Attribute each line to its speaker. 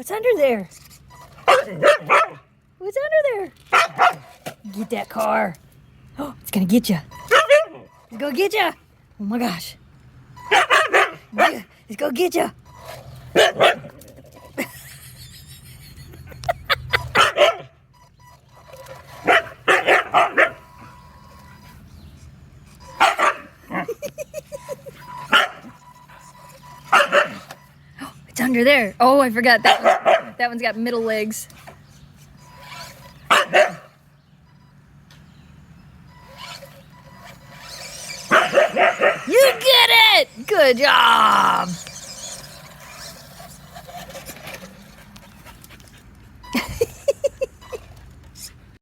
Speaker 1: What's under there? What's under there? Get that car. Oh, it's gonna get you. It's gonna get you. Oh my gosh. It's gonna get you. It's under there. Oh, I forgot that one's got middle legs. You get it! Good job!